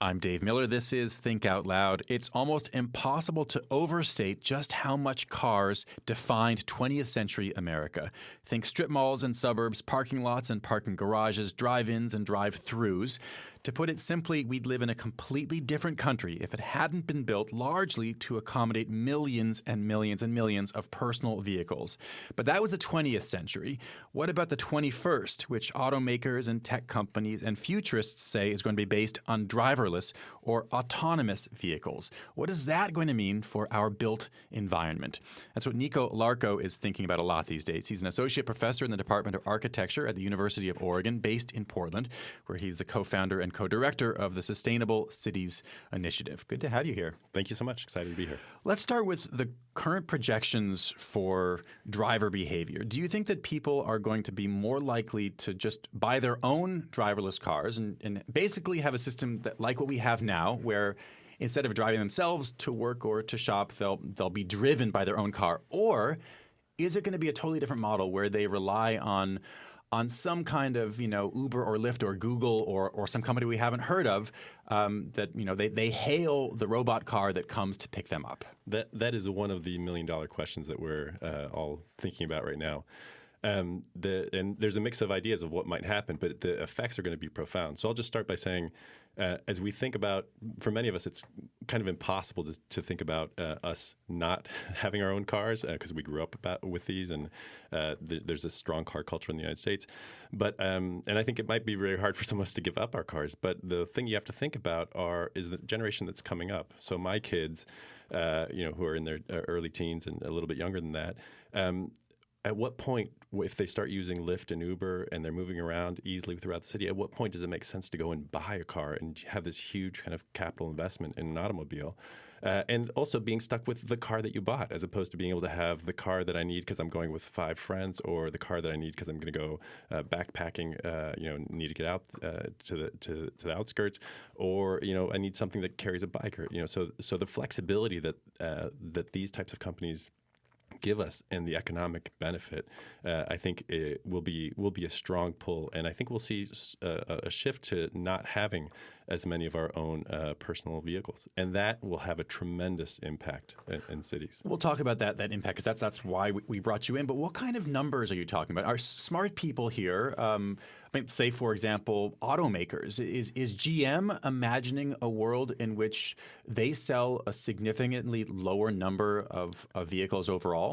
I'm Dave Miller. This is Think Out Loud. It's almost impossible to overstate just how much cars defined 20th century America. Think strip malls and suburbs, parking lots and parking garages, drive-ins and drive-throughs. To put it simply, we'd live in a completely different country if it hadn't been built largely to accommodate millions and millions and millions of personal vehicles. But that was the 20th century. What about the 21st, which automakers and tech companies and futurists say is going to be based on driverless or autonomous vehicles? What is that going to mean for our built environment? That's what Nico Larco is thinking about a lot these days. He's an associate professor in the Department of Architecture at the University of Oregon, based in Portland, where he's the co-founder and co-director of the Sustainable Cities Initiative. Good to have you here. Thank you so much. Excited to be here. Let's start with the current projections for driver behavior. Do you think that people are going to be more likely to just buy their own driverless cars and basically have a system that, like what we have now, where instead of driving themselves to work or to shop, they'll be driven by their own car? Or is it going to be a totally different model where they rely on some kind of, Uber or Lyft or Google or some company we haven't heard of, that, they hail the robot car that comes to pick them up? That is one of the million-dollar questions that we're all thinking about right now. And there's a mix of ideas of what might happen, but the effects are going to be profound. So I'll just start by saying, as we think about, for many of us, it's kind of impossible to think about us not having our own cars because we grew up with these, and there's a strong car culture in the United States. But and I think it might be very hard for some of us to give up our cars. But the thing you have to think about is the generation that's coming up. So my kids, who are in their early teens and a little bit younger than that. At what point, if they start using Lyft and Uber and they're moving around easily throughout the city, at what point does it make sense to go and buy a car and have this huge kind of capital investment in an automobile? And also being stuck with the car that you bought, as opposed to being able to have the car that I need because I'm going with 5 friends, or the car that I need because I'm going to go backpacking, need to get out to the outskirts, or I need something that carries a bike, or so the flexibility that these types of companies give us and the economic benefit, I think it will be a strong pull, and I think we'll see a shift to not having as many of our own personal vehicles, and that will have a tremendous impact in cities. We'll talk about that impact, because that's why we brought you in. But what kind of numbers are you talking about? Are smart people here, say, for example, automakers, is GM imagining a world in which they sell a significantly lower number of vehicles overall?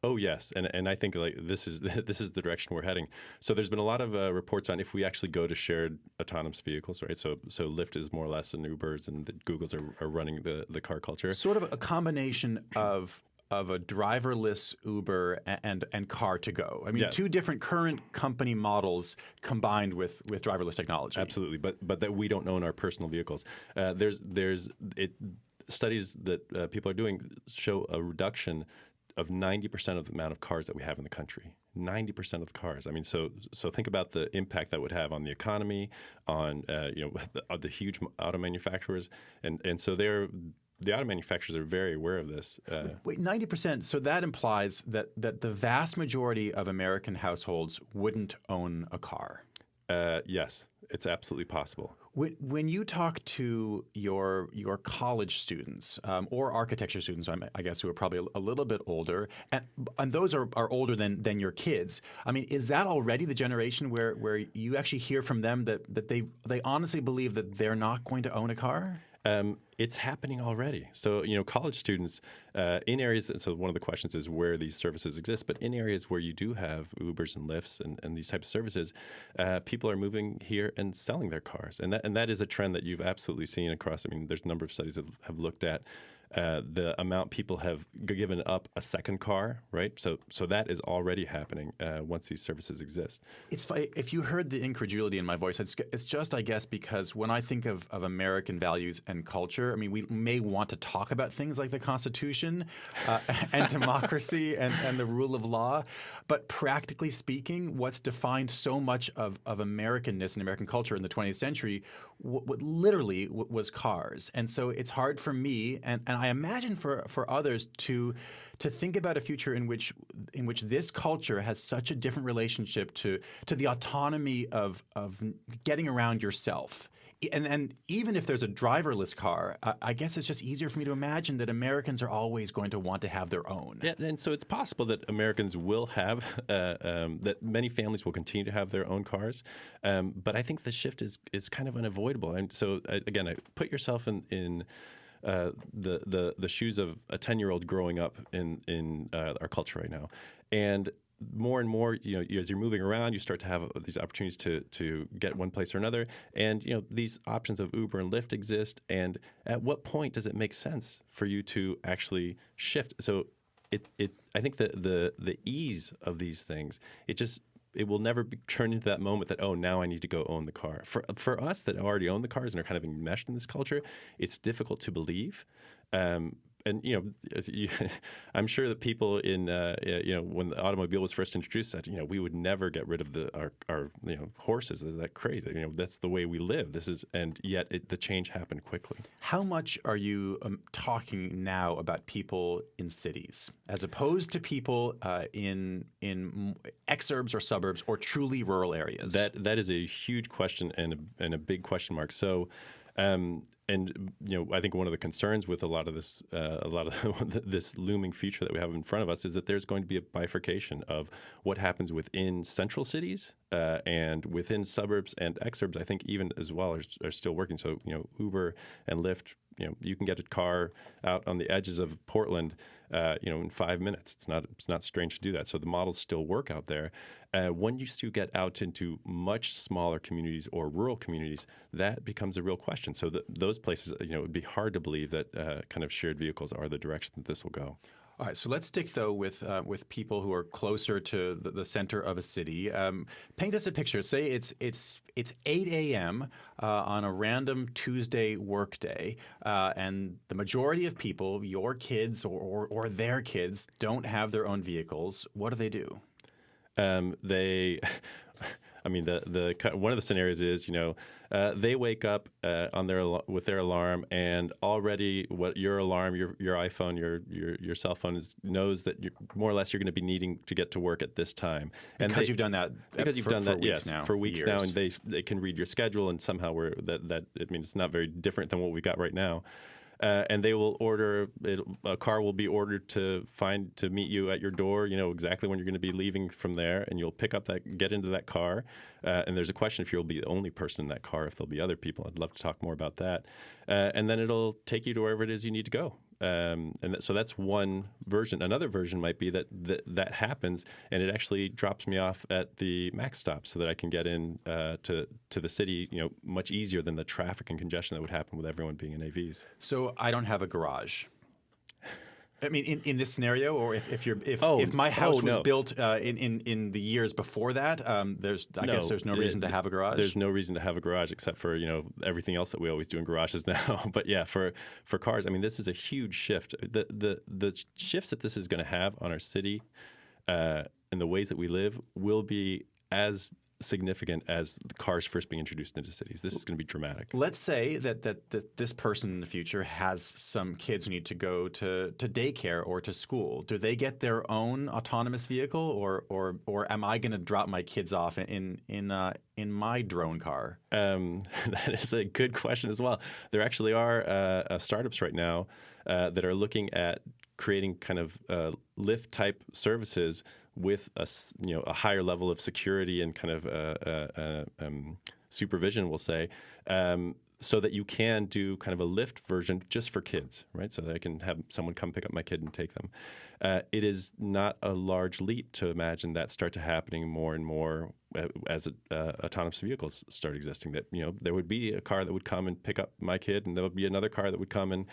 Oh yes, and I think this is the direction we're heading. So there's been a lot of reports on if we actually go to shared autonomous vehicles, right? So Lyft is more or less an Ubers, and the Googles are running the car culture. Sort of a combination of a driverless Uber and car to go. I mean, Two different current company models combined with driverless technology. Absolutely, but that we don't own our personal vehicles. Studies that people are doing show a reduction of 90% of the amount of cars that we have in the country. 90% of the cars. I mean, so think about the impact that would have on the economy, on the huge auto manufacturers, and so the auto manufacturers are very aware of this. Wait, 90%. So that implies that the vast majority of American households wouldn't own a car. Yes, it's absolutely possible. When you talk to your college students or architecture students, I guess, who are probably a little bit older, and those are older than your kids. I mean, is that already the generation where you actually hear from them that they honestly believe that they're not going to own a car? It's happening already. So, college students in areas, so one of the questions is where these services exist, but in areas where you do have Ubers and Lyfts and these types of services, people are moving here and selling their cars. And that is a trend that you've absolutely seen across. I mean, there's a number of studies that have looked at the amount people have given up a second car, right? So that is already happening once these services exist. It's funny, if you heard the incredulity in my voice, it's just, I guess, because when I think of American values and culture, I mean, we may want to talk about things like the Constitution and democracy and the rule of law, but practically speaking, what's defined so much of Americanness and American culture in the 20th century literally was cars. And so it's hard for me, and I imagine for others, to think about a future in which this culture has such a different relationship to the autonomy of getting around yourself And even if there's a driverless car, I guess it's just easier for me to imagine that Americans are always going to want to have their own. Yeah, and so it's possible that Americans will have that many families will continue to have their own cars, but I think the shift is kind of unavoidable. And so again, put yourself in the shoes of a 10-year-old growing up in our culture right now, and more and more, as you're moving around, you start to have these opportunities to get one place or another, and these options of Uber and Lyft exist. And at what point does it make sense for you to actually shift? So I think the ease of these things, it will never turn into that moment that, oh, now I need to go own the car. For us that already own the cars and are kind of enmeshed in this culture, it's difficult to believe. And I'm sure that people in when the automobile was first introduced said, we would never get rid of our horses. Is that crazy? That's the way we live. And yet the change happened quickly. How much are you talking now about people in cities as opposed to people in exurbs or suburbs or truly rural areas? That is a huge question and a big question mark. So. I think one of the concerns with a lot of this looming future that we have in front of us is that there's going to be a bifurcation of what happens within central cities and within suburbs and exurbs. I think even as well are still working. So Uber and Lyft, you can get a car out on the edges of Portland, in 5 minutes. It's not strange to do that. So the models still work out there. When you still get out into much smaller communities or rural communities, that becomes a real question. So those places, it would be hard to believe that kind of shared vehicles are the direction that this will go. All right, so let's stick, though, with people who are closer to the center of a city. Paint us a picture. Say it's 8 a.m. On a random Tuesday workday, and the majority of people, your kids or their kids, don't have their own vehicles. What do they do? One of the scenarios is, they wake up with their alarm, and already what your alarm, your iPhone, your cell phone knows that more or less you're going to be needing to get to work at this time. Because you've done that. Because you've done that, yes, for weeks years. now, and they can read your schedule, and somehow it's not very different than what we've got right now. And they will order a car will be ordered to meet you at your door. Exactly when you're going to be leaving from there, and you'll get into that car. And there's a question if you'll be the only person in that car, if there'll be other people. I'd love to talk more about that. And then it'll take you to wherever it is you need to go. So that's one version. Another version might be that happens, and it actually drops me off at the max stop so that I can get in to the city, much easier than the traffic and congestion that would happen with everyone being in AVs. So I don't have a garage. I mean, in this scenario, or if my house was built in the years before that, I guess there's no reason to have a garage. There's no reason to have a garage except for everything else that we always do in garages now. But yeah, for cars, this is a huge shift. The shifts that this is going to have on our city and the ways that we live will be as significant as the cars first being introduced into cities. This is going to be dramatic. Let's say that this person in the future has some kids who need to go to daycare or to school. Do they get their own autonomous vehicle, or am I going to drop my kids off in my drone car? That is a good question as well. There actually are startups right now that are looking at creating kind of Lyft type services with a higher level of security and kind of supervision, we'll say, so that you can do kind of a Lyft version just for kids, right? So that I can have someone come pick up my kid and take them. It is not a large leap to imagine that start to happening more and more as autonomous vehicles start existing. That there would be a car that would come and pick up my kid, and there would be another car that would come and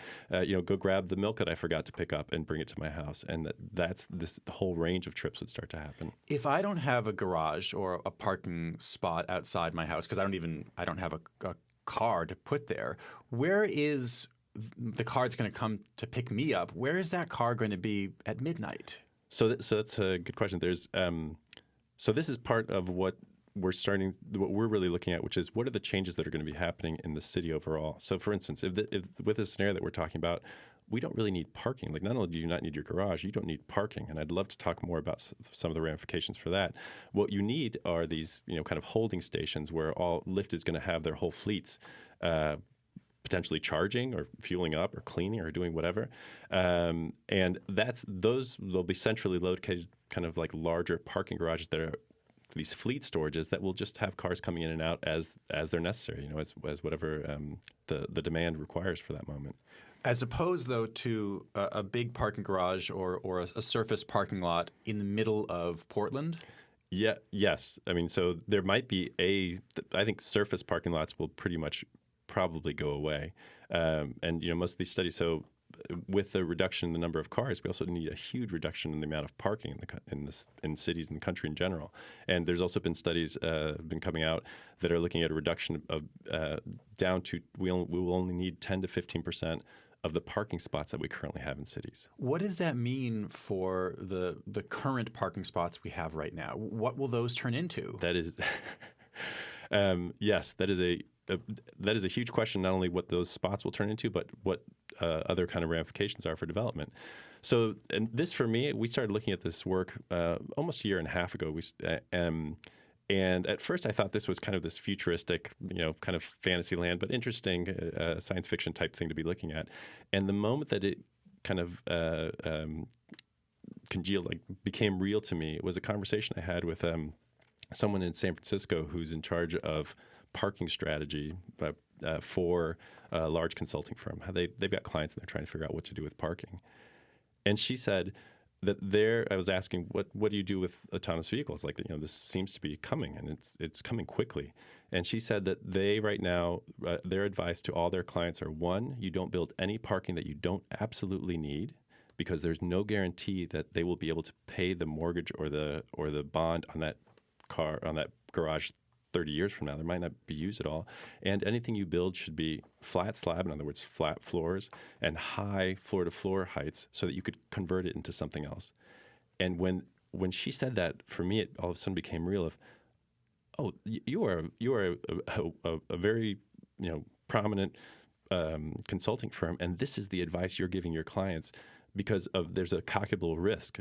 go grab the milk that I forgot to pick up and bring it to my house. And that's the whole range of trips would start to happen. If I don't have a garage or a parking spot outside my house, because I don't have a car to put there, where is the car that's going to come to pick me up? Where is that car going to be at midnight? So that's a good question. There's so this is part of what we're really looking at, which is what are the changes that are going to be happening in the city overall. So, for instance, if with the scenario that we're talking about, we don't really need parking. Like, not only do you not need your garage, you don't need parking. And I'd love to talk more about some of the ramifications for that. What you need are these, kind of holding stations where all Lyft is going to have their whole fleets potentially charging or fueling up or cleaning or doing whatever. And those will be centrally located, kind of like larger parking garages that are these fleet storages that will just have cars coming in and out as they're necessary, as whatever the demand requires for that moment. As opposed, though, to a big parking garage or a surface parking lot in the middle of Portland? Yeah. Yes. I mean, so there might be I think surface parking lots will pretty much probably go away. And most of these studies, so with the reduction in the number of cars, we also need a huge reduction in the amount of parking in cities and the country in general. And there's also been studies been coming out that are looking at a reduction of down to we will only need 10 to 15% of the parking spots that we currently have in cities. What does that mean for the current parking spots we have right now? What will those turn into? That is, yes, that is a huge question. Not only what those spots will turn into, but what other kind of ramifications are for development. So, and this for me, we started looking at this work almost a year and a half ago. And at first, I thought this was kind of this futuristic, kind of fantasy land, but interesting science fiction type thing to be looking at. And the moment that it kind of congealed, became real to me, was a conversation I had with someone in San Francisco who's in charge of parking strategy for a large consulting firm. They've got clients and they're trying to figure out what to do with parking. And she said that I was asking, what do you do with autonomous vehicles? This seems to be coming, and it's coming quickly. And she said that they right now, their advice to all their clients are, one, you don't build any parking that you don't absolutely need, because there's no guarantee that they will be able to pay the mortgage or the bond on that car, on that garage 30 years from now. There might not be used at all. And anything you build should be flat slab, in other words, flat floors, and high floor-to-floor heights so that you could convert it into something else. And when she said that, for me, it all of a sudden became real of, oh, you are a very prominent consulting firm, and this is the advice you're giving your clients, because there's a calculable risk,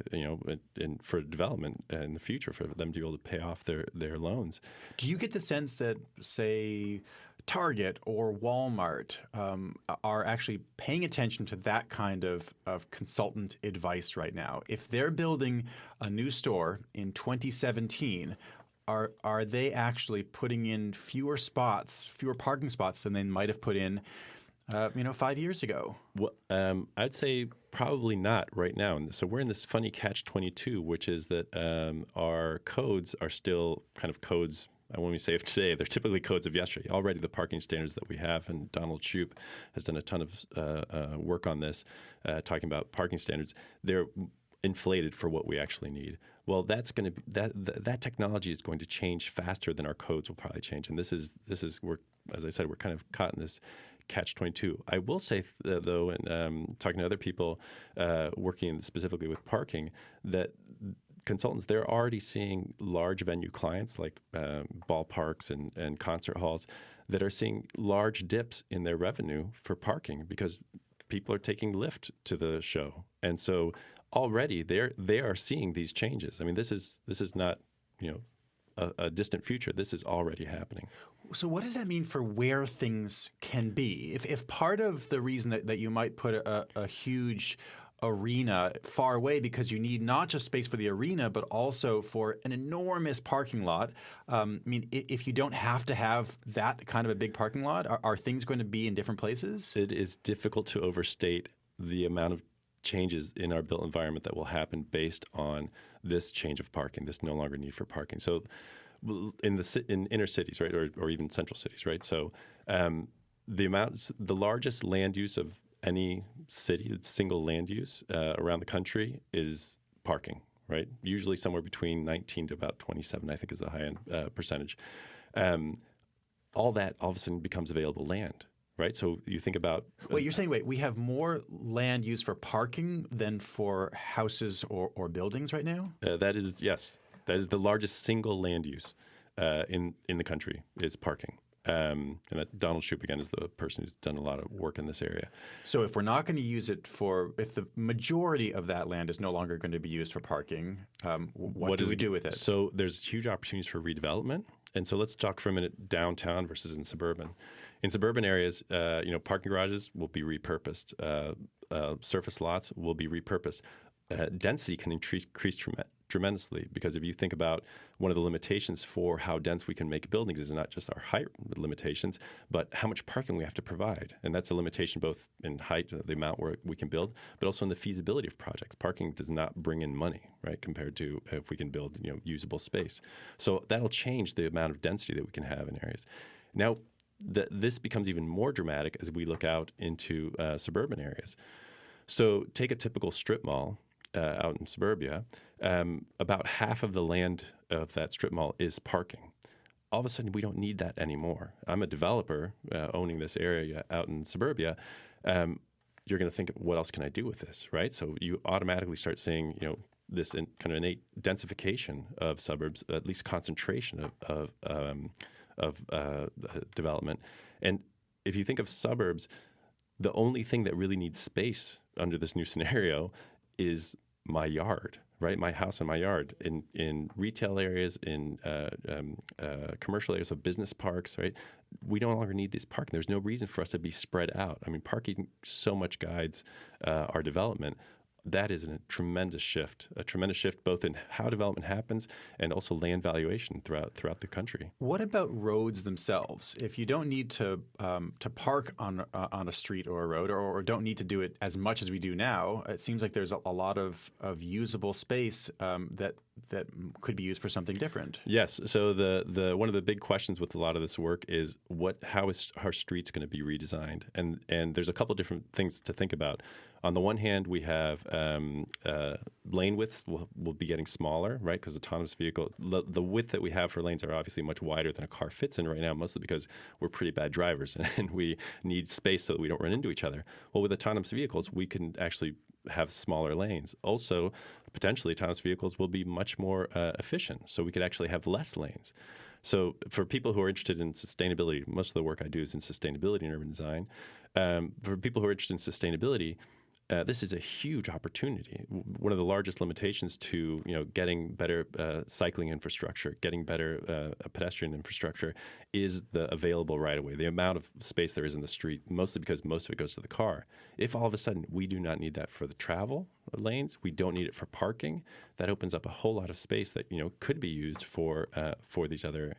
for development in the future for them to be able to pay off their loans. Do you get the sense that, say, Target or Walmart are actually paying attention to that kind of consultant advice right now? If they're building a new store in 2017, are they actually putting in fewer parking spots than they might have put in 5 years ago? Well, I'd say probably not right now. And so we're in this funny catch-22, which is that our codes are still kind of codes. When we say of today, they're typically codes of yesterday. Already the parking standards that we have, and Donald Shoup has done a ton of work on this, talking about parking standards. They're inflated for what we actually need. Well, that's going to be that technology is going to change faster than our codes will probably change. And this is as I said, we're kind of caught in this catch-22. I will say, though, and talking to other people working specifically with parking, that consultants, they're already seeing large venue clients like ballparks and concert halls that are seeing large dips in their revenue for parking because people are taking Lyft to the show. And so already they are seeing these changes. I mean, this is not, a distant future. This is already happening. So what does that mean for where things can be? If part of the reason that you might put a huge arena far away because you need not just space for the arena but also for an enormous parking lot, if you don't have to have that kind of a big parking lot, are things going to be in different places? It is difficult to overstate the amount of changes in our built environment that will happen based on this change of parking, this no longer need for parking. So in inner cities, right, or even central cities, right? So the largest land use of any city, single land use around the country is parking, right? Usually somewhere between 19 to about 27, I think is the high-end percentage. All that all of a sudden becomes available land. Right, so you think about. You're saying we have more land used for parking than for houses or buildings right now? That is, yes, that is the largest single land use in the country is parking. And that Donald Shoup, again, is the person who's done a lot of work in this area. So if we're not going to use it if the majority of that land is no longer going to be used for parking, what do we do with it? So there's huge opportunities for redevelopment. And so let's talk for a minute downtown versus in suburban. In suburban areas, parking garages will be repurposed. Surface lots will be repurposed. Density can increase tremendously, because if you think about one of the limitations for how dense we can make buildings is not just our height limitations, but how much parking we have to provide. And that's a limitation both in height, the amount where we can build, but also in the feasibility of projects. Parking does not bring in money, right, compared to if we can build usable space. So that'll change the amount of density that we can have in areas. Now, this becomes even more dramatic as we look out into suburban areas. So take a typical strip mall out in suburbia. About half of the land of that strip mall is parking. All of a sudden, we don't need that anymore. I'm a developer owning this area out in suburbia. You're going to think, what else can I do with this, right? So you automatically start seeing, this kind of innate densification of suburbs, at least concentration of development. And if you think of suburbs, the only thing that really needs space under this new scenario is my yard, right? My house and my yard. In retail areas, in commercial areas of business parks, right? We no longer need this parking. There's no reason for us to be spread out. I mean, parking so much guides our development. That is a tremendous shift both in how development happens and also land valuation throughout the country. What about roads themselves? If you don't need to park on a street or a road, or don't need to do it as much as we do now, it seems like there's a lot of usable space that could be used for something different. Yes. So the one of the big questions with a lot of this work is how is our streets going to be redesigned? And there's a couple different things to think about. On the one hand, we have lane widths will be getting smaller, right? Because autonomous vehicle, the width that we have for lanes are obviously much wider than a car fits in right now, mostly because we're pretty bad drivers and we need space so that we don't run into each other. Well, with autonomous vehicles, we can actually have smaller lanes. Also, potentially, autonomous vehicles will be much more efficient, so we could actually have less lanes. So for people who are interested in sustainability, most of the work I do is in sustainability and urban design. For people who are interested in sustainability, this is a huge opportunity. One of the largest limitations to getting better cycling infrastructure, getting better pedestrian infrastructure, is the available right-of-way, the amount of space there is in the street, mostly because most of it goes to the car. If all of a sudden we do not need that for the travel lanes, we don't need it for parking, that opens up a whole lot of space that could be used for these other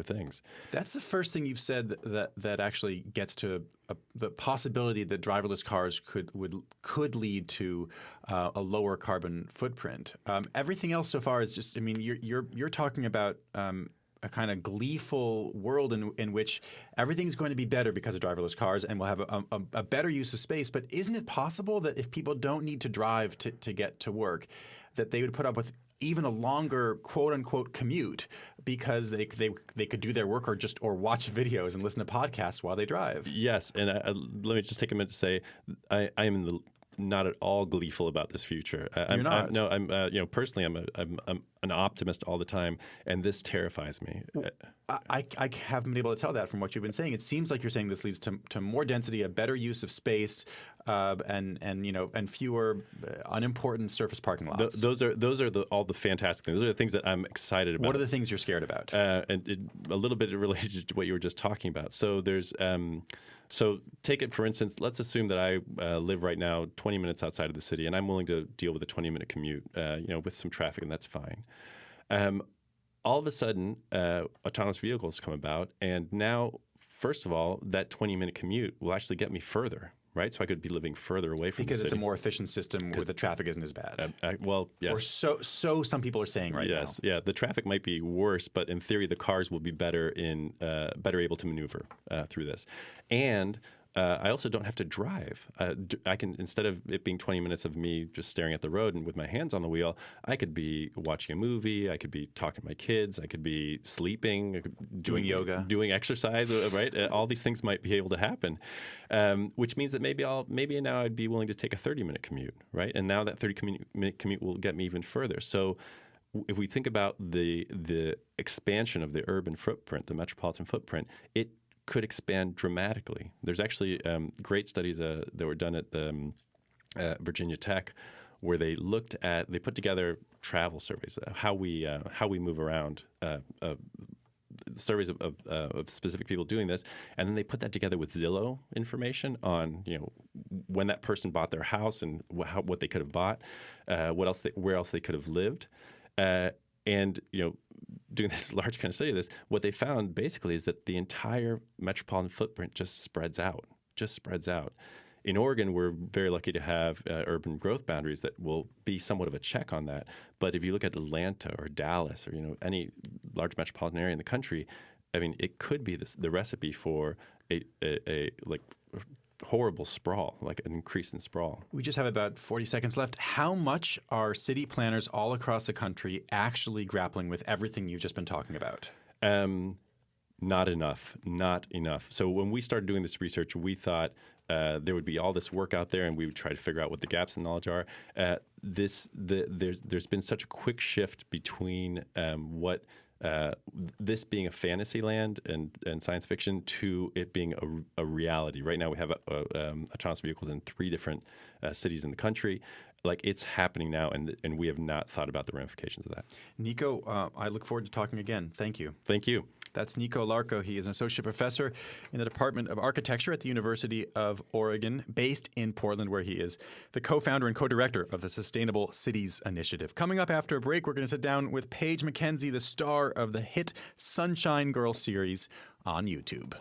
things. That's the first thing you've said that actually gets to the possibility that driverless cars could lead to a lower carbon footprint. Everything else so far is just, I mean, you're talking about a kind of gleeful world in which everything's going to be better because of driverless cars, and we'll have a better use of space. But isn't it possible that if people don't need to drive to get to work, that they would put up with even a longer quote unquote commute because they could do their work or watch videos and listen to podcasts while they drive? Yes, and let me just take a minute to say I am not at all gleeful about this future. You're not? I'm personally I'm an optimist all the time, and this terrifies me. I haven't been able to tell that from what you've been saying. It seems like you're saying this leads to more density, a better use of space, and fewer unimportant surface parking lots. Those are all the fantastic things. Those are the things that I'm excited about. What are the things you're scared about? And a little bit related to what you were just talking about. So there's So take it, for instance, let's assume that I live right now 20 minutes outside of the city, and I'm willing to deal with a 20-minute commute, with some traffic, and that's fine. All of a sudden, autonomous vehicles come about, and now, first of all, that 20-minute commute will actually get me further, right? So I could be living further away from the city. Because it's a more efficient system where the traffic isn't as bad. Well, yes. Or so some people are saying right now. Yes, yeah. The traffic might be worse, but in theory, the cars will be better able to maneuver through this. And I also don't have to drive. I can, instead of it being 20 minutes of me just staring at the road and with my hands on the wheel, I could be watching a movie. I could be talking to my kids. I could be sleeping. I could doing yoga, doing exercise. Right? All these things might be able to happen, which means that maybe now I'd be willing to take a 30-minute commute. Right? And now that 30-minute commute will get me even further. So if we think about the expansion of the urban footprint, the metropolitan footprint, it could expand dramatically. There's actually great studies that were done at the Virginia Tech, where they put together travel surveys, how we move around, surveys of specific people doing this, and then they put that together with Zillow information on when that person bought their house and what they could have bought, where else they could have lived. And doing this large kind of study of this, what they found basically is that the entire metropolitan footprint just spreads out. In Oregon, we're very lucky to have urban growth boundaries that will be somewhat of a check on that. But if you look at Atlanta or Dallas or any large metropolitan area in the country, I mean, it could be the recipe for a horrible sprawl, like an increase in sprawl. We just have about 40 seconds left. How much are city planners all across the country actually grappling with everything you've just been talking about? Not enough. So when we started doing this research, we thought there would be all this work out there, and we would try to figure out what the gaps in knowledge are. There's been such a quick shift between what this being a fantasy land and science fiction to it being a reality. Right now, we have autonomous vehicles in 3 different cities in the country. Like, it's happening now, and we have not thought about the ramifications of that. Nico, I look forward to talking again. Thank you. Thank you. That's Nico Larco. He is an associate professor in the Department of Architecture at the University of Oregon, based in Portland, where he is the co-founder and co-director of the Sustainable Cities Initiative. Coming up after a break, we're going to sit down with Paige McKenzie, the star of the hit Sunshine Girl series on YouTube.